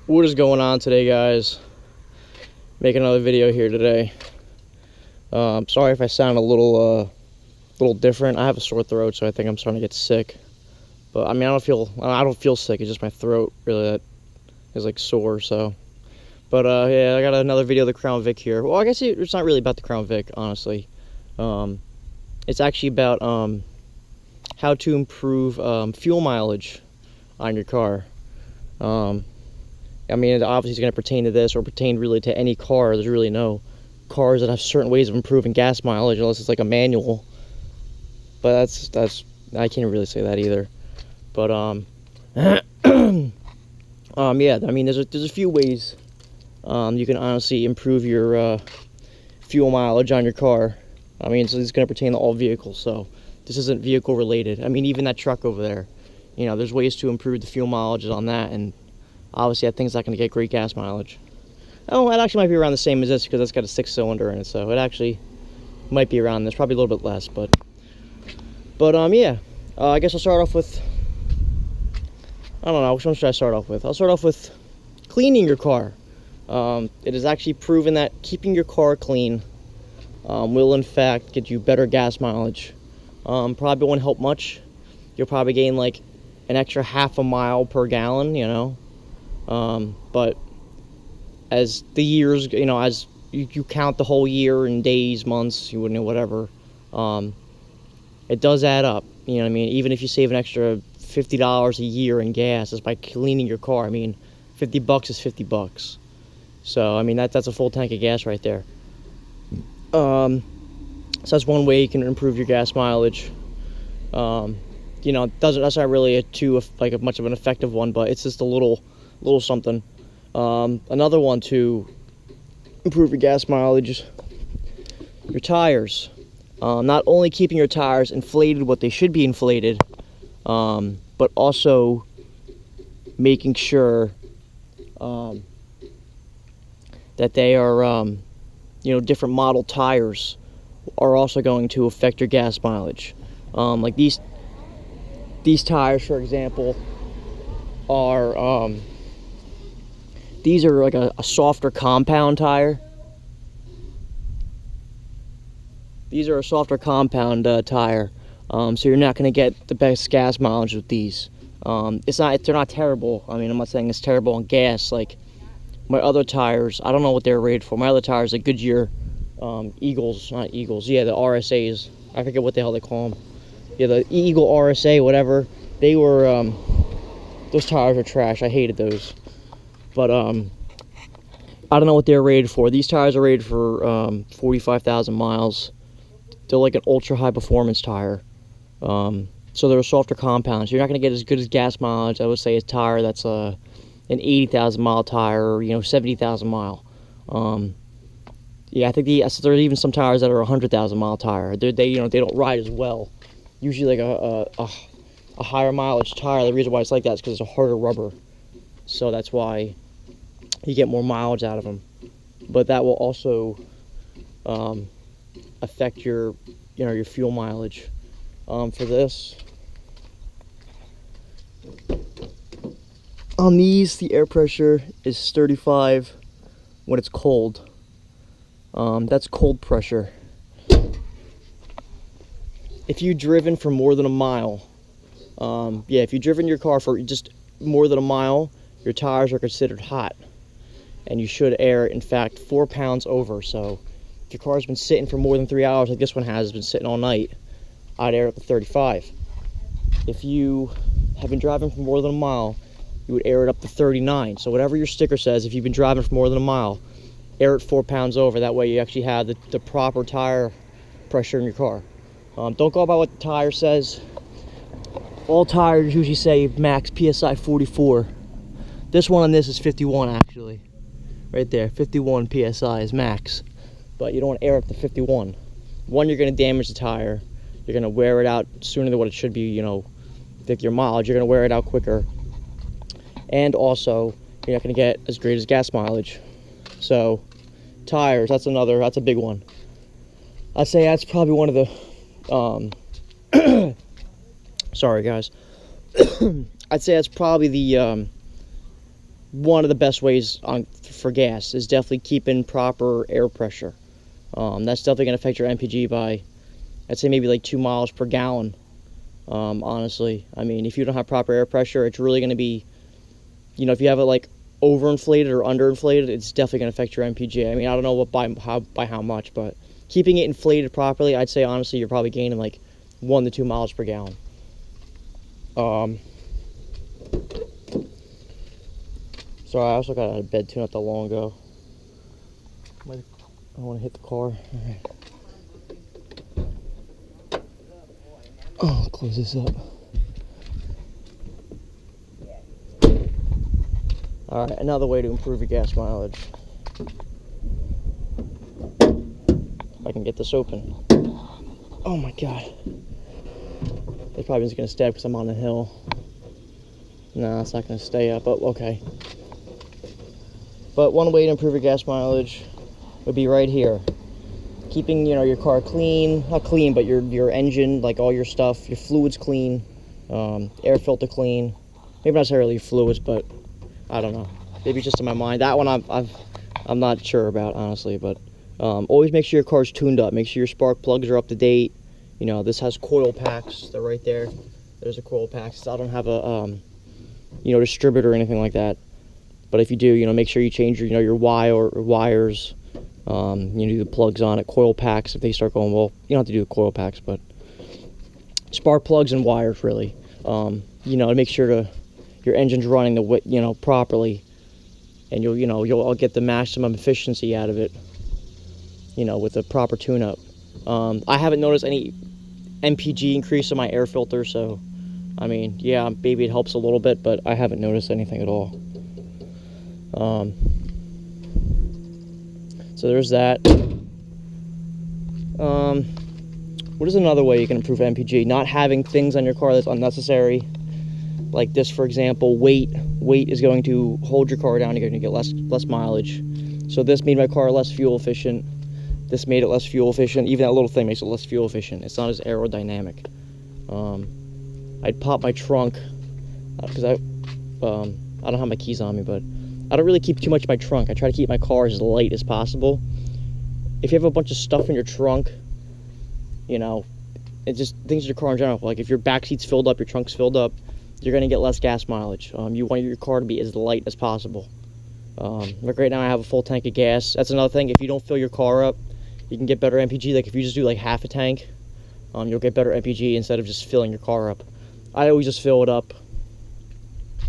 What is going on today, guys? Making another video here today. Sorry if I sound a little different. I have a sore throat, so I think I'm starting to get sick. But I mean, I don't feel sick. It's just my throat really that is like sore. So, but yeah, I got another video of the Crown Vic here. Well, I guess it's not really about the Crown Vic, honestly. It's actually about how to improve fuel mileage on your car. I mean, obviously it's going to pertain to this or pertain really to any car. There's really no cars that have certain ways of improving gas mileage unless it's like a manual. But that's I can't really say that either. But yeah, I mean, there's a few ways you can honestly improve your fuel mileage on your car. I mean, so it's going to pertain to all vehicles, so this isn't vehicle related. I mean, even that truck over there, you know, there's ways to improve the fuel mileage on that, and obviously that thing's not going to get great gas mileage. Oh, it actually might be around the same as this because that's got a 6-cylinder in it, so it actually might be around this, probably a little bit less, but yeah. I guess I'll start off with, I don't know, which one should I start off with? I'll start off with cleaning your car. It is actually proven that keeping your car clean will in fact get you better gas mileage. Probably won't help much. You'll probably gain like an extra half a mile per gallon, you know. But as the years, you know, as you count the whole year in days, months, you wouldn't know, whatever, it does add up. You know what I mean? Even if you save an extra $50 a year in gas just by cleaning your car, I mean, $50 is $50. So I mean, that's a full tank of gas right there. So that's one way you can improve your gas mileage. You know, that's not really a much of an effective one, but it's just a little something. Another one to improve your gas mileage, your tires. Not only keeping your tires inflated what they should be inflated, but also making sure that they are, you know, different model tires are also going to affect your gas mileage. Like these tires, for example, are these are like a softer compound tire. These are a softer compound tire, so you're not going to get the best gas mileage with these. They're not terrible. I mean, I'm not saying it's terrible on gas. Like my other tires, I don't know what they're rated for. My other tires, like Goodyear Eagles, not Eagles. Yeah, the RSAs. I forget what the hell they call them. Yeah, the Eagle RSA, whatever. They were those tires are trash. I hated those. But I don't know what they're rated for. These tires are rated for 45,000 miles. They're like an ultra high performance tire. So they're a softer compound. So you're not going to get as good as gas mileage. I would say a tire that's an 80,000 mile tire, or, you know, 70,000 mile. Yeah, I think there's even some tires that are 100,000 mile tire. They you know, they don't ride as well. Usually like a higher mileage tire. The reason why it's like that is because it's a harder rubber. So that's why you get more mileage out of them. But that will also affect your, you know, your fuel mileage. For this, on these, the air pressure is 35 when it's cold. That's cold pressure. If you've driven for more than a mile, yeah, if you've driven your car for just more than a mile, your tires are considered hot, and you should air, in fact, 4 pounds over. So if your car's been sitting for more than 3 hours, like this one has been sitting all night, I'd air it up to 35. If you have been driving for more than a mile, you would air it up to 39. So whatever your sticker says, if you've been driving for more than a mile, air it 4 pounds over. That way you actually have the proper tire pressure in your car. Don't go by what the tire says. All tires usually say max PSI 44. This one on this is 51 actually. Right there, 51 PSI is max. But you don't want to air up to 51. One, you're going to damage the tire. You're going to wear it out sooner than what it should be, you know, with your mileage. You're going to wear it out quicker. And also, you're not going to get as great as gas mileage. So, tires, that's a big one. I'd say that's probably one of the, sorry guys. I'd say that's probably the one of the best ways for gas is definitely keeping proper air pressure. That's definitely going to affect your MPG by, I'd say, maybe like 2 miles per gallon. Honestly, I mean, if you don't have proper air pressure, it's really going to be, you know, if you have it like overinflated or underinflated, it's definitely going to affect your MPG. I mean, I don't know what by how much, but keeping it inflated properly, I'd say honestly, you're probably gaining like 1 to 2 miles per gallon. Sorry, I also got out of bed too not that long ago. I want to hit the car. All right. Oh, close this up. All right, another way to improve your gas mileage. If I can get this open. Oh my God. It probably isn't gonna stay up because I'm on the hill. No, it's not gonna stay up, but okay. But one way to improve your gas mileage would be right here. Keeping, you know, your car clean, not clean, but your engine, like all your stuff, your fluids clean, air filter clean. Maybe not necessarily fluids, but I don't know. Maybe just in my mind. That one I'm not sure about, honestly, but always make sure your car's tuned up. Make sure your spark plugs are up to date. You know, this has coil packs. They're right there. There's a coil pack. So I don't have a you know, distributor or anything like that. But if you do, you know, make sure you change your, you know, your wires. You do the plugs on it, coil packs if they start going, well, you don't have to do the coil packs, but spark plugs and wires really. You know, to make sure your engine's running the, you know, properly, and you'll get the maximum efficiency out of it, you know, with a proper tune-up. I haven't noticed any MPG increase in my air filter, so I mean, yeah, maybe it helps a little bit, but I haven't noticed anything at all. So there's that. What is another way you can improve MPG? Not having things on your car that's unnecessary. Like this, for example, weight. Weight is going to hold your car down. You're going to get less mileage. So this made my car less fuel efficient. This made it less fuel efficient. Even that little thing makes it less fuel efficient. It's not as aerodynamic. I'd pop my trunk because I don't have my keys on me, but I don't really keep too much in my trunk. I try to keep my car as light as possible. If you have a bunch of stuff in your trunk, you know, it's just things in your car in general. Like if your back seat's filled up, your trunk's filled up, you're going to get less gas mileage. You want your car to be as light as possible. Like right now I have a full tank of gas. That's another thing. If you don't fill your car up, you can get better MPG. Like if you just do like half a tank, you'll get better MPG instead of just filling your car up. I always just fill it up.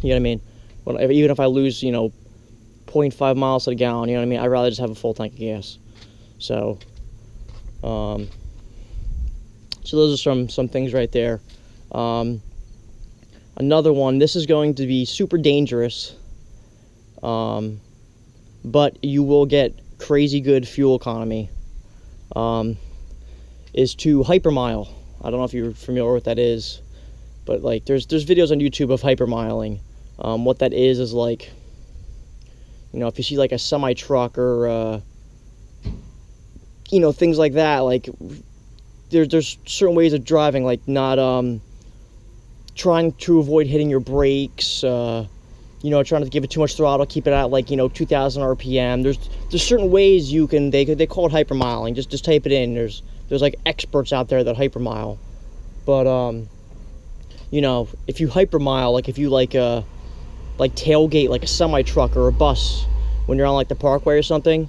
You know what I mean? Even if I lose, you know, 0.5 miles to the gallon, you know what I mean? I'd rather just have a full tank of gas. So, so those are some things right there. Another one, this is going to be super dangerous, but you will get crazy good fuel economy, is to hypermile. I don't know if you're familiar with what that is, but like there's videos on YouTube of hypermiling. What that is like, you know, if you see like a semi-truck or you know, things like that, like there's certain ways of driving, like not trying to avoid hitting your brakes, you know, trying to give it too much throttle, keep it at like, you know, 2,000 RPM. There's certain ways you can, they call it hypermiling. Just type it in. There's like experts out there that hypermile. But you know, if you hypermile, like if you like tailgate like a semi-truck or a bus when you're on like the parkway or something,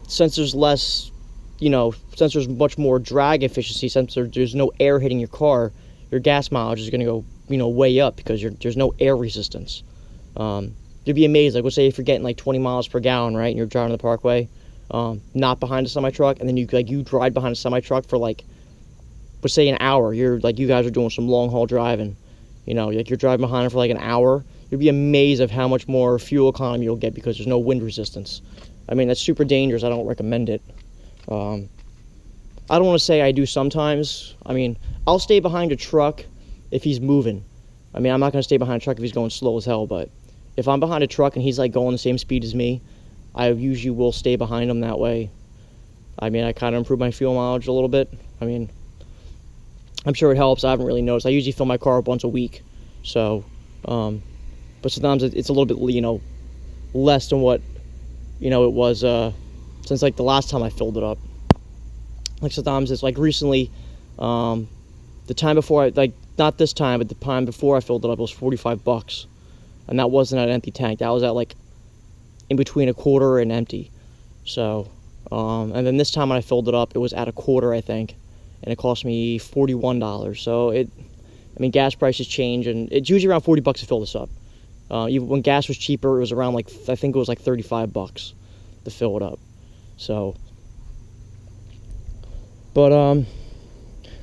since there's less, you know, since there's much more drag efficiency, since there's no air hitting your car, your gas mileage is going to go, you know, way up because there's no air resistance. You'd be amazed. Like, let's say if you're getting like 20 miles per gallon, right, and you're driving the parkway, not behind a semi-truck, and then you drive behind a semi-truck for like, let's say an hour. You guys are doing some long haul driving, you know, like you're driving behind it for like an hour. You'd be amazed of how much more fuel economy you'll get because there's no wind resistance. I mean, that's super dangerous. I don't recommend it. I don't want to say I do sometimes. I mean, I'll stay behind a truck if he's moving. I mean, I'm not going to stay behind a truck if he's going slow as hell, but if I'm behind a truck and he's like going the same speed as me, I usually will stay behind him that way. I mean, I kind of improve my fuel mileage a little bit. I mean, I'm sure it helps. I haven't really noticed. I usually fill my car up once a week, so, but sometimes it's a little bit, you know, less than what, you know, it was since like the last time I filled it up. Like sometimes it's like recently, the time before like not this time, but the time before I filled it up, it was $45, and that wasn't at an empty tank. That was at like in between a quarter and empty. So, and then this time when I filled it up, it was at a quarter, I think, and it cost me $41. So I mean, gas prices change, and it's usually around $40 to fill this up. Even when gas was cheaper, it was around like, I think it was like $35 to fill it up. So, but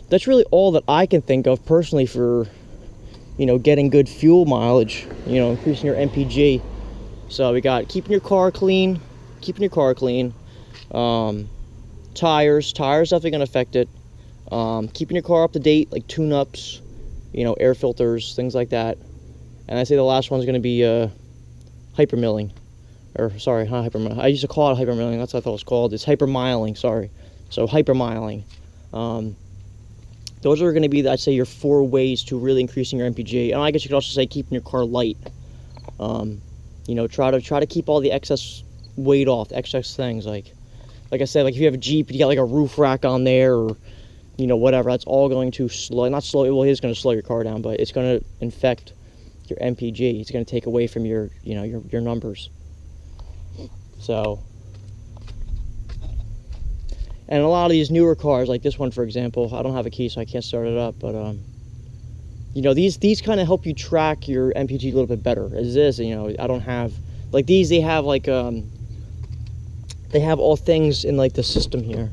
that's really all that I can think of personally for, you know, getting good fuel mileage, you know, increasing your MPG. So we got keeping your car clean, tires definitely gonna affect it. Keeping your car up to date, like tune-ups, you know, air filters, things like that. And I say the last one's gonna be hypermiling, or sorry, not hypermiling. I used to call it hypermiling. That's what I thought it was called. It's hypermiling. Sorry. So hypermiling. Those are going to be, I'd say, your 4 ways to really increasing your MPG. And I guess you could also say keeping your car light. You know, try to keep all the excess weight off, excess things. Like I said, like if you have a Jeep, you got like a roof rack on there, or you know, whatever. That's all going to not slow. Well, it is going to slow your car down, but it's going to infect your MPG. It's going to take away from your, you know, your numbers. So, and a lot of these newer cars, like this one, for example, I don't have a key, so I can't start it up, but you know, these kind of help you track your MPG a little bit better. As this, you know, I don't have, like these, they have like, they have all things in like the system here.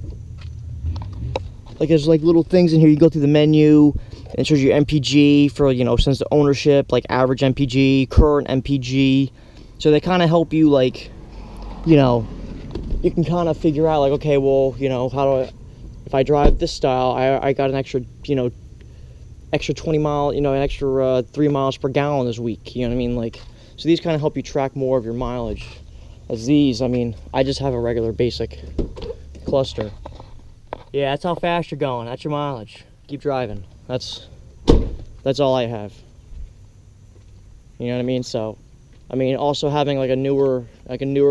Like there's like little things in here, you go through the menu, and it shows your MPG for, you know, since the ownership, like average MPG, current MPG. So they kind of help you, like, you know, you can kind of figure out like, okay, well, you know, if I drive this style, I got an extra, you know, extra 20 mile, you know, an extra 3 miles per gallon this week, you know what I mean? Like, so these kind of help you track more of your mileage. As these, I mean, I just have a regular basic cluster. Yeah, that's how fast you're going. That's your mileage. Keep driving. That's all I have. You know what I mean? So, I mean, also having like a newer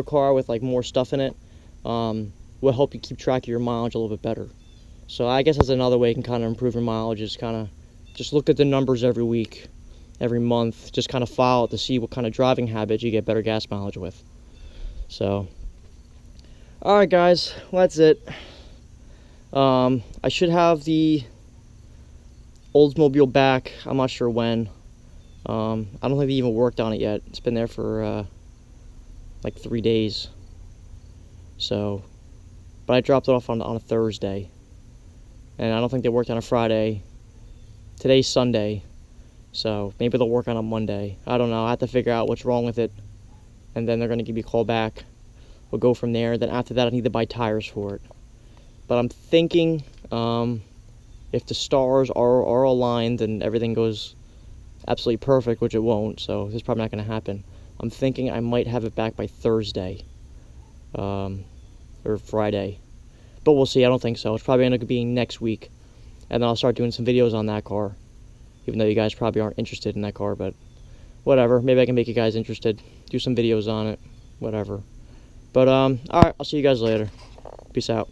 car with like more stuff in it will help you keep track of your mileage a little bit better. So I guess that's another way you can kind of improve your mileage, is kind of just look at the numbers every week, every month, just kind of follow it to see what kind of driving habits you get better gas mileage with. So, all right, guys, well, that's it. I should have the Oldsmobile back. I'm not sure when. I don't think they even worked on it yet. It's been there for like 3 days. So, but I dropped it off on a Thursday, and I don't think they worked on a Friday. Today's Sunday, so maybe they'll work on it Monday. I don't know. I have to figure out what's wrong with it, and then they're going to give me a call back. We'll go from there. Then after that, I need to buy tires for it. But I'm thinking, if the stars are aligned and everything goes absolutely perfect, which it won't, so this is probably not going to happen, I'm thinking I might have it back by Thursday, or Friday. But we'll see. I don't think so. It's probably going to be next week. And then I'll start doing some videos on that car, even though you guys probably aren't interested in that car, but whatever. Maybe I can make you guys interested, do some videos on it, whatever. But, alright, I'll see you guys later. Peace out.